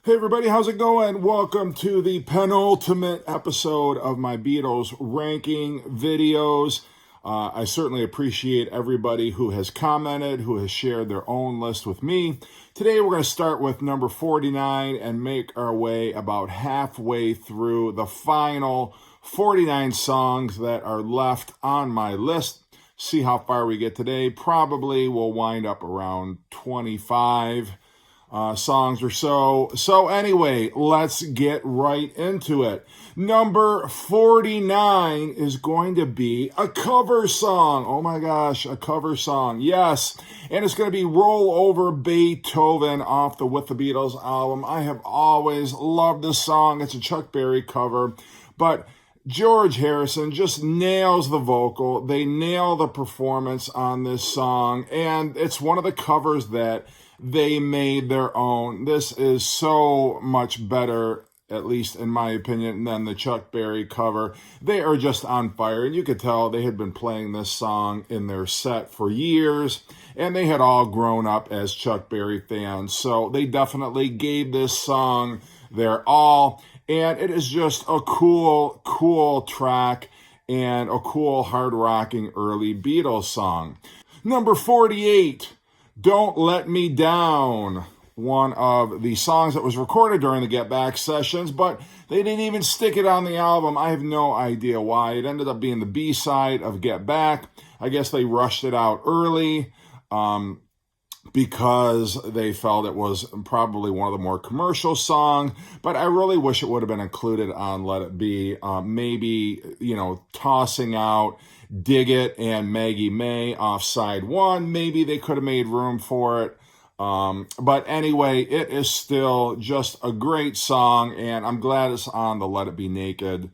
Hey everybody, how's it going? Welcome to the penultimate episode of my Beatles ranking videos. I certainly appreciate everybody who has commented, who has shared their own list with me. Today we're going to start with number 49 and make our way about halfway through the final 49 songs that are left on my list. See how far we get today. Probably we'll wind up around 25 songs or so. So anyway, let's get right into it. Number 49 is going to be a cover song. Oh my gosh, a cover song. Yes. And it's going to be Roll Over Beethoven off the With the Beatles album. I have always loved this song. It's a Chuck Berry cover, but George Harrison just nails the vocal. They nail the performance on this song, and it's one of the covers that they made their own. This is so much better, at least in my opinion, than the Chuck Berry cover. They are just on fire, and you could tell they had been playing this song in their set for years, and they had all grown up as Chuck Berry fans, so they definitely gave this song their all. And it is just a cool track and a cool, hard-rocking early Beatles song. Number 48, Don't Let Me Down. One of the songs that was recorded during the Get Back sessions, but they didn't even stick it on the album. I have no idea why. It ended up being the B-side of Get Back. I guess they rushed it out early. Because they felt it was probably one of the more commercial songs, but I really wish it would have been included on Let It Be. Maybe, tossing out Dig It and Maggie May off side one. Maybe they could have made room for it. But anyway, it is still just a great song, and I'm glad it's on the Let It Be Naked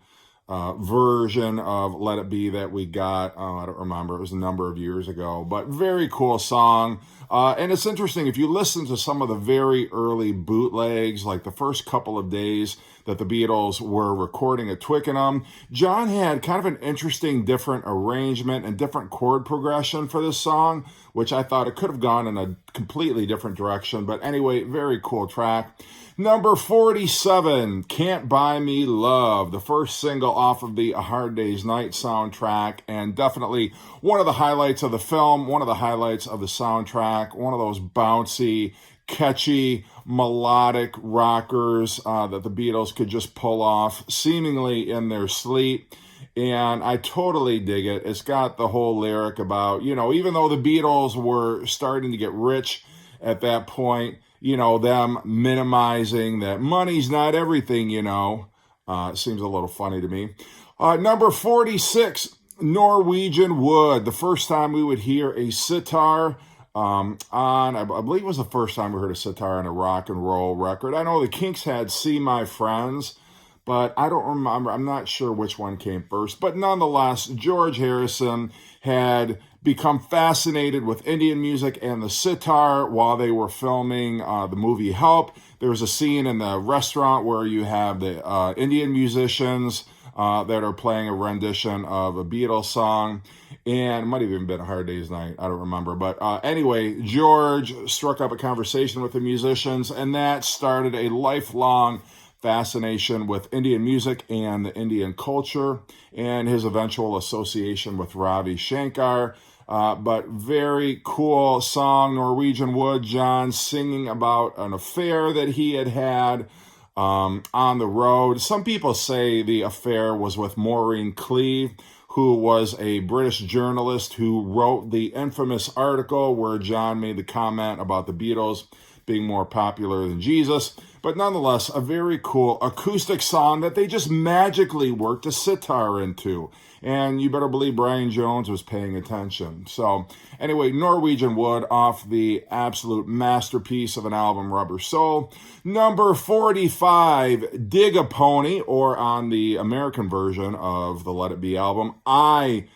version of Let It Be that we got. I don't remember. It was a number of years ago, but very cool song. And it's interesting, if you listen to some of the very early bootlegs, like the first couple of days that the Beatles were recording at Twickenham, John had kind of an interesting different arrangement and different chord progression for this song, which I thought it could have gone in a completely different direction. But anyway, very cool track. Number 47, Cant Buy Me Love, the first single off of the A Hard Day's Night soundtrack, and definitely one of the highlights of the film, one of the highlights of the soundtrack, one of those bouncy, catchy, melodic rockers that the Beatles could just pull off seemingly in their sleep. And I totally dig it. It's got the whole lyric about, even though the Beatles were starting to get rich at that point, them minimizing that money's not everything, It seems a little funny to me. Number 46, Norwegian Wood. The first time we would hear a sitar I believe it was the first time we heard a sitar on a rock and roll record. I know the Kinks had See My Friends, but I don't remember. I'm not sure which one came first. But nonetheless, George Harrison had become fascinated with Indian music and the sitar while they were filming the movie Help. There was a scene in the restaurant where you have the Indian musicians that are playing a rendition of a Beatles song. And it might have even been A Hard Day's Night. I don't remember. But anyway, George struck up a conversation with the musicians, and that started a lifelong fascination with Indian music and the Indian culture, and his eventual association with Ravi Shankar. But very cool song, Norwegian Wood, John singing about an affair that he had on the road. Some people say the affair was with Maureen Cleave, who was a British journalist who wrote the infamous article where John made the comment about the Beatles being more popular than Jesus. But nonetheless, a very cool acoustic song that they just magically worked a sitar into. And you better believe Brian Jones was paying attention. So anyway, Norwegian Wood off the absolute masterpiece of an album, Rubber Soul. Number 45, Dig a Pony, or on the American version of the Let It Be album, I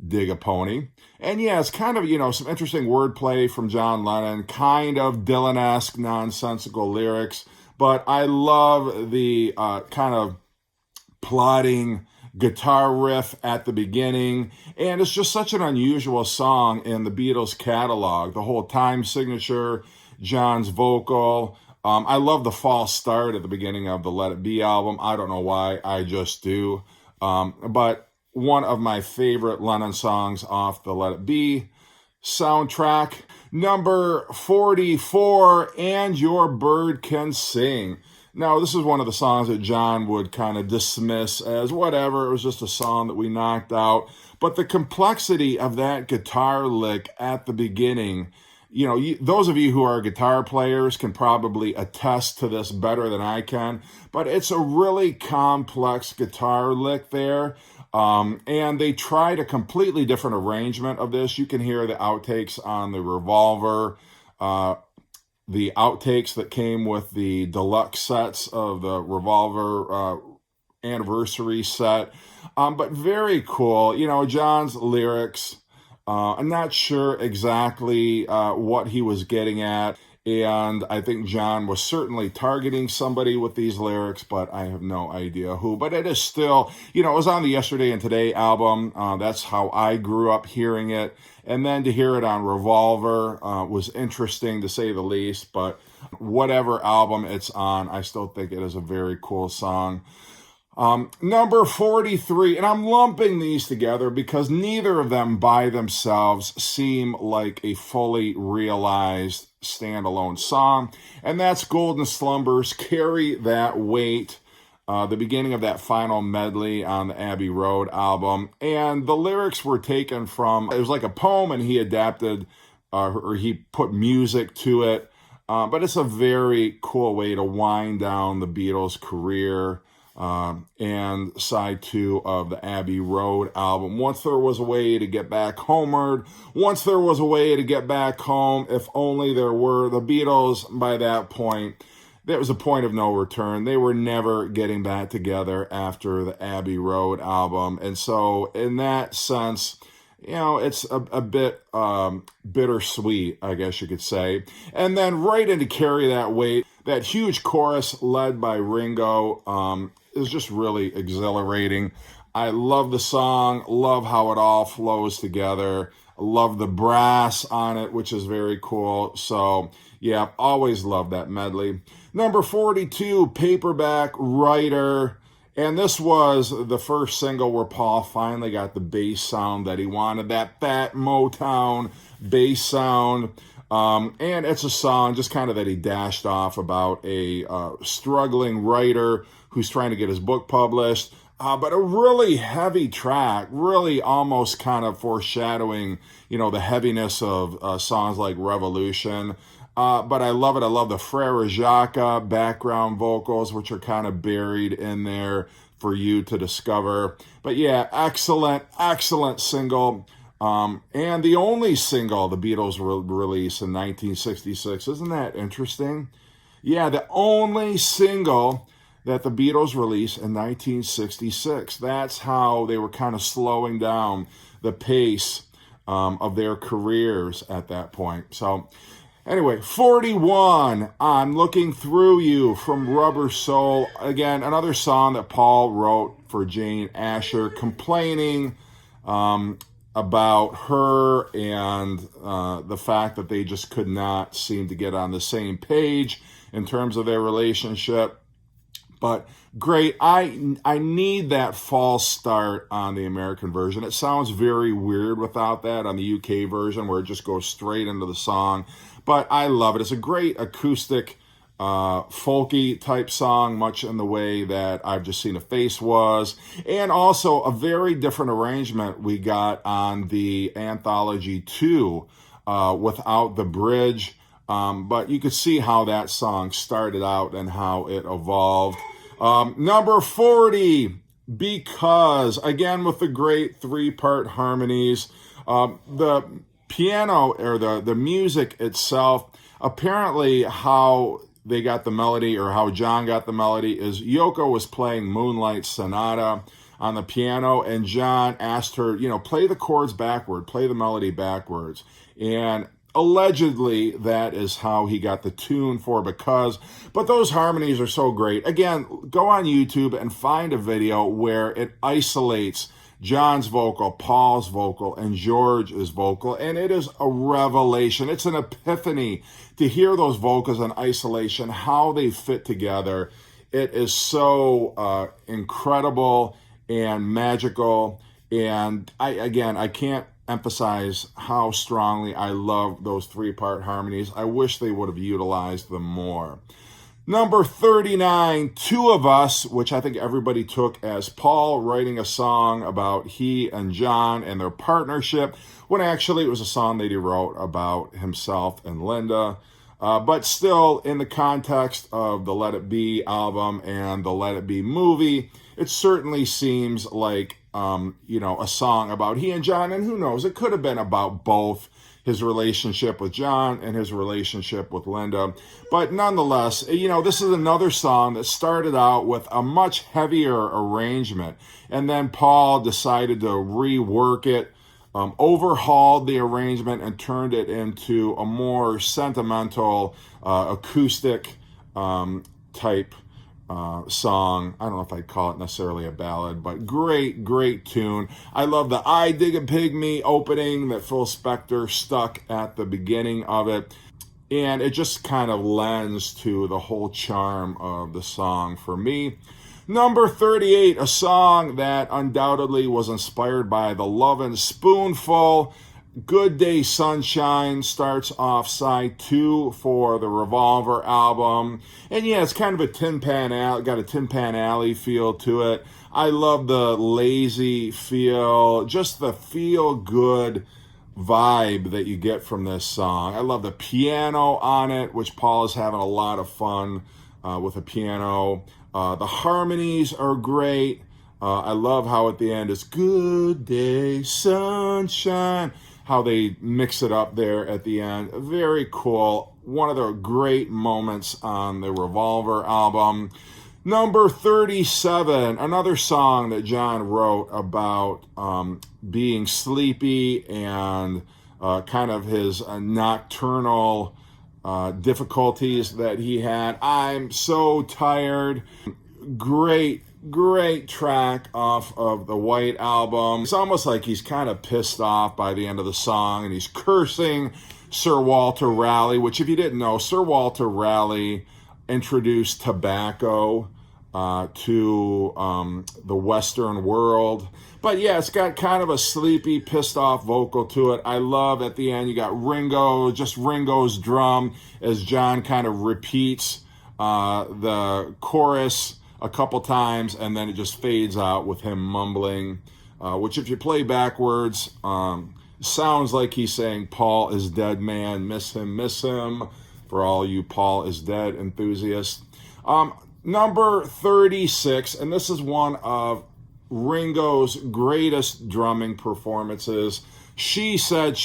Dig a Pony. And yeah, it's kind of, some interesting wordplay from John Lennon, kind of Dylan-esque, nonsensical lyrics. But I love the kind of plodding guitar riff at the beginning. And it's just such an unusual song in the Beatles catalog. The whole time signature, John's vocal, I love the false start at the beginning of the Let It Be album. I don't know why, I just do. But one of my favorite Lennon songs off the Let It Be soundtrack. Number 44, And Your Bird Can Sing. Now, this is one of the songs that John would kind of dismiss as whatever. It was just a song that we knocked out. But the complexity of that guitar lick at the beginning, you know, those of you who are guitar players can probably attest to this better than I can. But it's a really complex guitar lick there. And they tried a completely different arrangement of this. You can hear the outtakes on the Revolver, the outtakes that came with the deluxe sets of the Revolver anniversary set. But very cool. You know, John's lyrics, I'm not sure exactly what he was getting at. And I think John was certainly targeting somebody with these lyrics, but I have no idea who. But it is still, you know, it was on the Yesterday and Today album. That's how I grew up hearing it. And then to hear it on Revolver was interesting, to say the least. But whatever album it's on, I still think it is a very cool song. Number 43, and I'm lumping these together because neither of them by themselves seem like a fully realized standalone song, and that's Golden Slumbers, Carry That Weight, the beginning of that final medley on the Abbey Road album. And the lyrics were taken from, it was like a poem, and he adapted, or he put music to it, but it's a very cool way to wind down the Beatles' career. And side 2 of the Abbey Road album. Once there was a way to get back homeward, once there was a way to get back home, if only there were. The Beatles, by that point, there was a point of no return. They were never getting back together after the Abbey Road album. And so in that sense, you know, it's a bit bittersweet, I guess you could say. And then right into Carry That Weight, that huge chorus led by Ringo is just really exhilarating. I love the song, love how it all flows together. I love the brass on it, which is very cool. So, yeah, always love that medley. Number 42, Paperback Writer. And this was the first single where Paul finally got the bass sound that he wanted, that fat Motown bass sound. And it's a song just kind of that he dashed off about a struggling writer who's trying to get his book published. But a really heavy track, really almost kind of foreshadowing, you know, the heaviness of songs like Revolution. But I love it. I love the Frere Jacques background vocals, which are kind of buried in there for you to discover. But yeah, excellent, excellent single. And the only single the Beatles released in 1966. Isn't that interesting? Yeah, the only single that the Beatles released in 1966. That's how they were kind of slowing down the pace of their careers at that point. So anyway, 41, I'm Looking Through You from Rubber Soul. Again, another song that Paul wrote for Jane Asher, complaining about her and the fact that they just could not seem to get on the same page in terms of their relationship. But great. I need that false start on the American version. It sounds very weird without that on the UK version, where it just goes straight into the song. But I love it. It's a great acoustic, folky type song, much in the way that I've Just Seen a Face was. And also a very different arrangement we got on the Anthology 2 without the bridge. But you could see how that song started out and how it evolved. Number 40, Because, again with the great 3-part harmonies. The piano, or the music itself, apparently how they got the melody, or how John got the melody, is Yoko was playing Moonlight Sonata on the piano, and John asked her, you know, play the chords backward, play the melody backwards. And allegedly, that is how he got the tune for Because. But those harmonies are so great. Again, go on YouTube and find a video where it isolates John's vocal, Paul's vocal, and George's vocal, and it is a revelation. It's an epiphany to hear those vocals in isolation, how they fit together. It is so incredible and magical, and I can't emphasize how strongly I love those three-part harmonies. I wish they would have utilized them more. Number 39, Two of Us, which I think everybody took as Paul writing a song about he and John and their partnership, when actually it was a song that he wrote about himself and Linda. But still, in the context of the Let It Be album and the Let It Be movie, it certainly seems like, a song about he and John, and who knows, it could have been about both, his relationship with John and his relationship with Linda. But nonetheless, this is another song that started out with a much heavier arrangement, and then Paul decided to rework it, overhauled the arrangement, and turned it into a more sentimental, acoustic type song. I don't know if I'd call it necessarily a ballad, but great tune. I love the I Dig a Pygmy opening that Phil Spector stuck at the beginning of it, and it just kind of lends to the whole charm of the song for me. Number 38, a song that undoubtedly was inspired by the Lovin' Spoonful. Good Day Sunshine starts off side 2 for the Revolver album. And yeah, it's kind of a Tin Pan Alley, got a Tin Pan Alley feel to it. I love the lazy feel, just the feel-good vibe that you get from this song. I love the piano on it, which Paul is having a lot of fun with the piano. The harmonies are great. I love how at the end it's Good Day Sunshine, how they mix it up there at the end. Very cool. One of the great moments on the Revolver album. Number 37, another song that John wrote about being sleepy and kind of his nocturnal difficulties that he had. I'm So Tired. Great track off of the White Album. It's almost like he's kind of pissed off by the end of the song, and he's cursing Sir Walter Raleigh, which, if you didn't know, Sir Walter Raleigh introduced tobacco to the Western world. But yeah, it's got kind of a sleepy, pissed off vocal to it. I love at the end, you got Ringo's drum as John kind of repeats the chorus a couple times, and then it just fades out with him mumbling, which if you play backwards, sounds like he's saying, Paul is dead, man, miss him, for all you Paul is dead enthusiasts. Number 36, and this is one of Ringo's greatest drumming performances. She Said,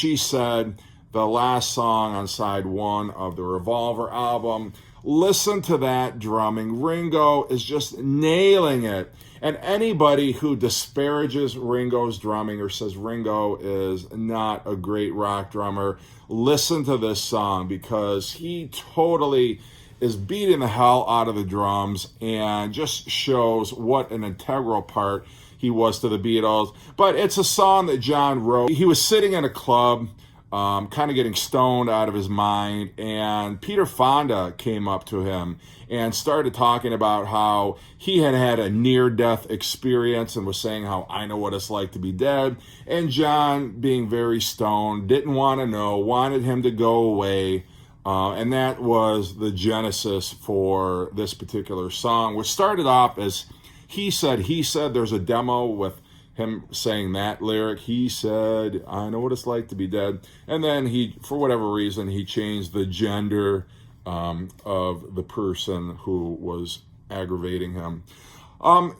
the last song on side 1 of the Revolver album. Listen to that drumming. Ringo is just nailing it. And anybody who disparages Ringo's drumming or says Ringo is not a great rock drummer, listen to this song, because he totally is beating the hell out of the drums and just shows what an integral part he was to the Beatles. But it's a song that John wrote. He was sitting in a club, kind of getting stoned out of his mind, and Peter Fonda came up to him and started talking about how he had had a near-death experience and was saying how I know what it's like to be dead. And John, being very stoned, didn't want to know, wanted him to go away. And that was the genesis for this particular song, which started off as He Said. There's a demo with him saying that lyric. He said, I know what it's like to be dead. And then he, for whatever reason, he changed the gender of the person who was aggravating him.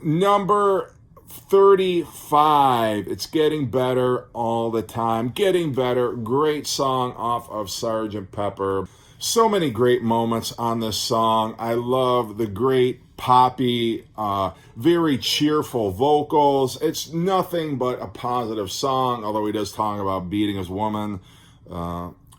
Number 35, it's getting better all the time. Getting better. Great song off of Sgt. Pepper. So many great moments on this song. I love the great poppy, very cheerful vocals. It's nothing but a positive song, although he does talk about beating his woman,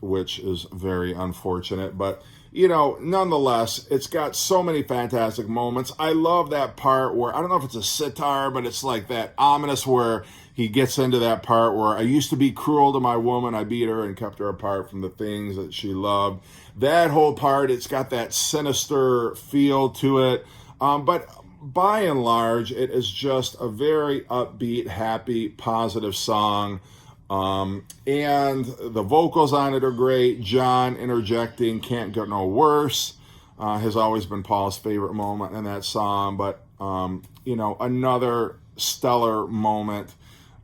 which is very unfortunate. But nonetheless, it's got so many fantastic moments. I love that part where, I don't know if it's a sitar, but it's like that ominous where he gets into that part where I used to be cruel to my woman. I beat her and kept her apart from the things that she loved. That whole part, it's got that sinister feel to it. But by and large, it is just a very upbeat, happy, positive song. And the vocals on it are great. John interjecting "Can't Get No Worse" has always been Paul's favorite moment in that song. But, another stellar moment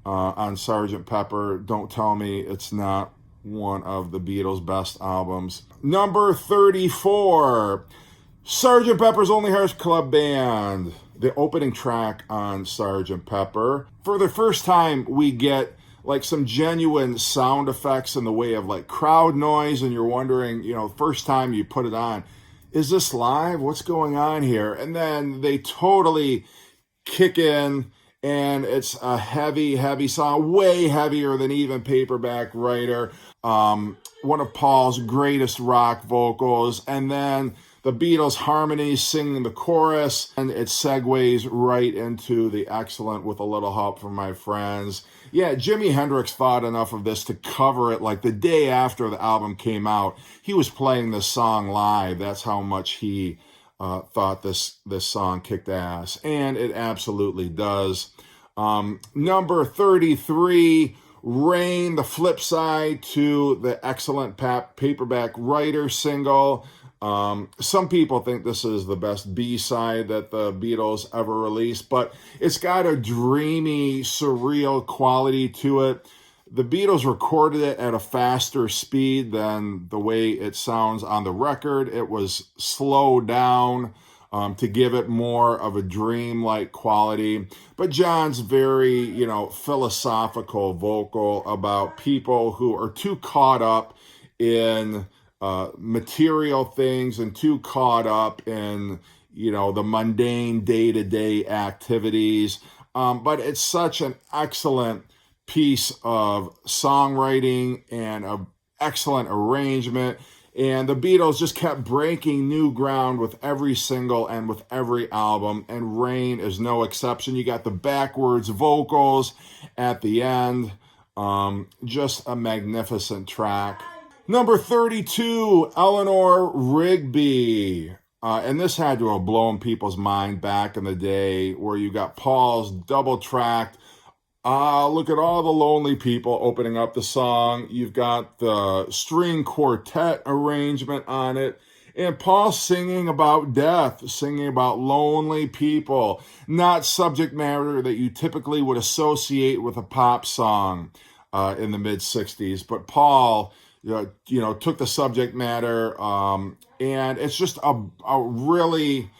on Sgt. Pepper. Don't tell me it's not one of the Beatles' best albums. Number 34, Sgt. Pepper's Lonely Hearts Club Band. The opening track on Sgt. Pepper. For the first time, we get like some genuine sound effects in the way of like crowd noise, and you're wondering, first time you put it on, is this live? What's going on here? And then they totally kick in, and it's a heavy, heavy song, way heavier than even Paperback Writer. One of Paul's greatest rock vocals, and then the Beatles harmonies singing the chorus, and it segues right into the excellent "With a Little Help from My Friends." Yeah, Jimi Hendrix thought enough of this to cover it like the day after the album came out. He was playing this song live. That's how much he thought this song kicked ass, and it absolutely does. Number 33, Rain, the flip side to the excellent Paperback Writer single. Some people think this is the best B-side that the Beatles ever released, but it's got a dreamy, surreal quality to it. The Beatles recorded it at a faster speed than the way it sounds on the record. It was slowed down to give it more of a dream-like quality. But John's very, philosophical vocal about people who are too caught up in material things and too caught up in, the mundane day-to-day activities. But it's such an excellent piece of songwriting and an excellent arrangement. And the Beatles just kept breaking new ground with every single and with every album, and Rain is no exception. You got the backwards vocals at the end. Just a magnificent track. Number 32, Eleanor Rigby. And this had to have blown people's mind back in the day, where you got Paul's double-tracked "Look at All the Lonely People" opening up the song. You've got the string quartet arrangement on it. And Paul singing about death, singing about lonely people, not subject matter that you typically would associate with a pop song in the mid-'60s. But Paul, took the subject matter, and it's just a really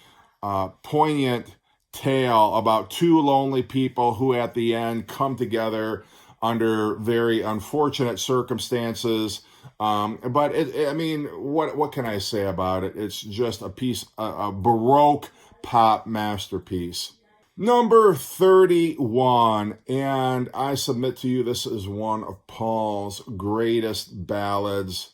poignant tale about two lonely people who at the end come together under very unfortunate circumstances. But what can I say about it? It's just a Baroque pop masterpiece. Number 31, and I submit to you this is one of Paul's greatest ballads,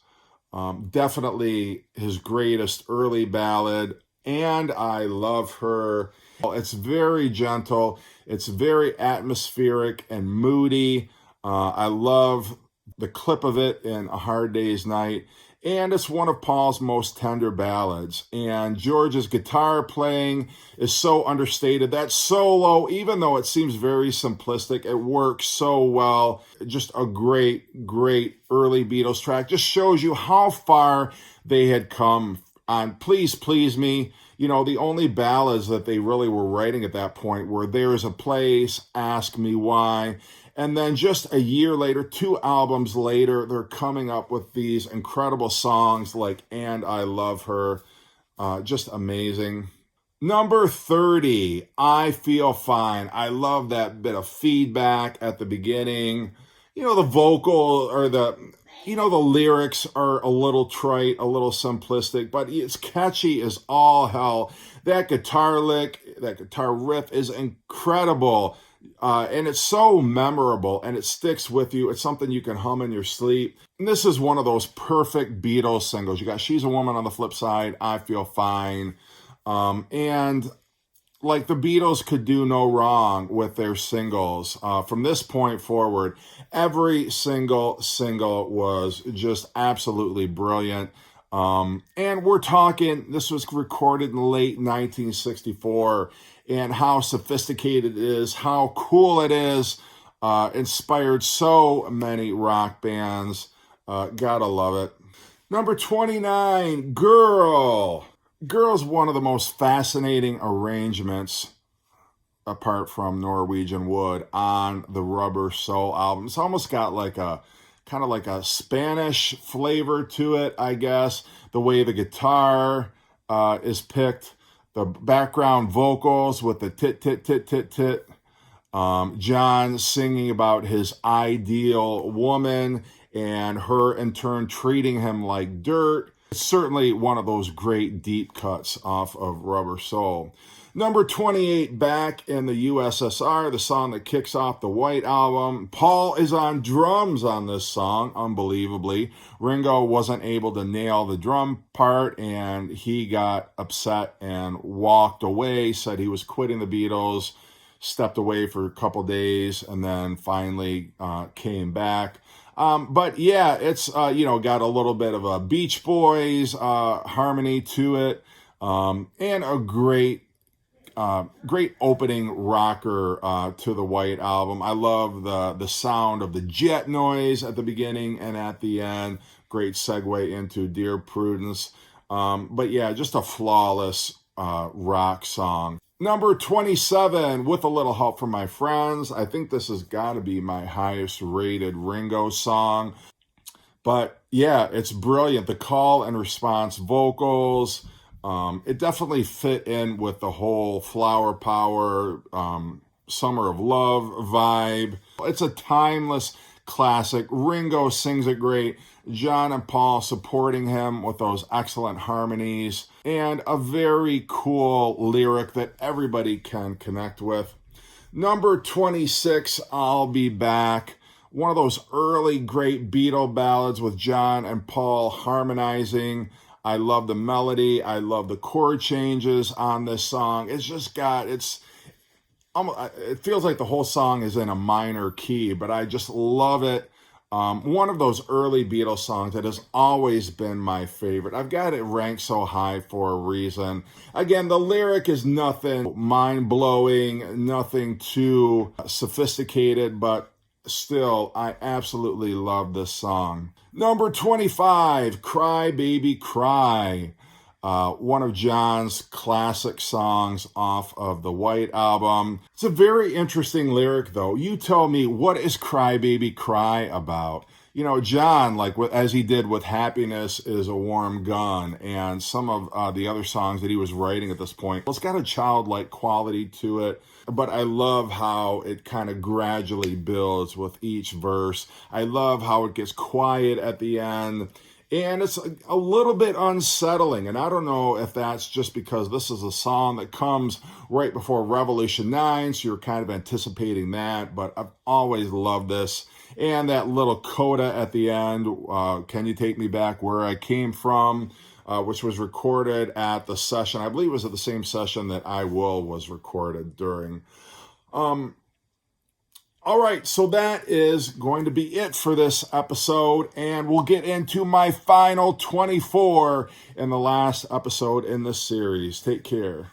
definitely his greatest early ballad, "And I Love Her." It's very gentle, it's very atmospheric and moody. I love the clip of it in "A Hard Day's Night," and it's one of Paul's most tender ballads. And George's guitar playing is so understated. That solo, even though it seems very simplistic, it works so well. Just a great, great early Beatles track. Just shows you how far they had come on "Please Please Me." The only ballads that they really were writing at that point were "There's a Place," "Ask Me Why." And then just a year later, 2 albums later, they're coming up with these incredible songs like "And I Love Her." Just amazing. Number 30, "I Feel Fine." I love that bit of feedback at the beginning. The vocal or the lyrics are a little trite, a little simplistic, but it's catchy as all hell. That guitar lick, that guitar riff is incredible. And it's so memorable and it sticks with you. It's something you can hum in your sleep. And this is one of those perfect Beatles singles. You got She's a Woman on the flip side, I Feel Fine. And like the Beatles could do no wrong with their singles. From this point forward, every single was just absolutely brilliant. And we're talking, this was recorded in late 1964, and how sophisticated it is, how cool it is, inspired so many rock bands. Gotta love it. Number 29, Girl. Girl's one of the most fascinating arrangements, apart from Norwegian Wood, on the Rubber Soul album. It's almost got like a kind of like a Spanish flavor to it, I guess. The way the guitar is picked, the background vocals with the tit, tit, tit, tit, tit. John singing about his ideal woman and her in turn treating him like dirt. It's certainly one of those great deep cuts off of Rubber Soul. Number 28, Back in the USSR, the song that kicks off the White Album. Paul is on drums on this song, unbelievably. Ringo wasn't able to nail the drum part, and he got upset and walked away, said he was quitting the Beatles, stepped away for a couple days, and then finally came back. But yeah, it's, got a little bit of a Beach Boys harmony to it, and a great opening rocker to the White Album. I love the sound of the jet noise at the beginning and at the end. Great segue into Dear Prudence. But yeah, just a flawless rock song. Number 27, With a Little Help from My Friends. I think this has got to be my highest rated Ringo song. But yeah, it's brilliant. The call and response vocals. It definitely fit in with the whole Flower Power, Summer of Love vibe. It's a timeless classic. Ringo sings it great. John and Paul supporting him with those excellent harmonies. And a very cool lyric that everybody can connect with. Number 26, I'll Be Back. One of those early great Beatle ballads with John and Paul harmonizing. I love the melody. I love the chord changes on this song. It's just got, it feels like the whole song is in a minor key, but I just love it. One of those early Beatles songs that has always been my favorite. I've got it ranked so high for a reason. Again, the lyric is nothing mind-blowing, nothing too sophisticated, but still, I absolutely love this song. Number 25, Cry Baby Cry. One of John's classic songs off of the White Album. It's a very interesting lyric, though. You tell me, what is Cry Baby Cry about? You know, John, as he did with Happiness is a Warm Gun, and some of the other songs that he was writing at this point, it's got a childlike quality to it, but I love how it kind of gradually builds with each verse. I love how it gets quiet at the end. And it's a little bit unsettling. And I don't know if that's just because this is a song that comes right before Revolution 9, so you're kind of anticipating that. But I've always loved this. And that little coda at the end, Can You Take Me Back Where I Came From, which was recorded at the session. I believe it was at the same session that I Will was recorded during. All right, so that is going to be it for this episode, and we'll get into my final 24 in the last episode in this series. Take care.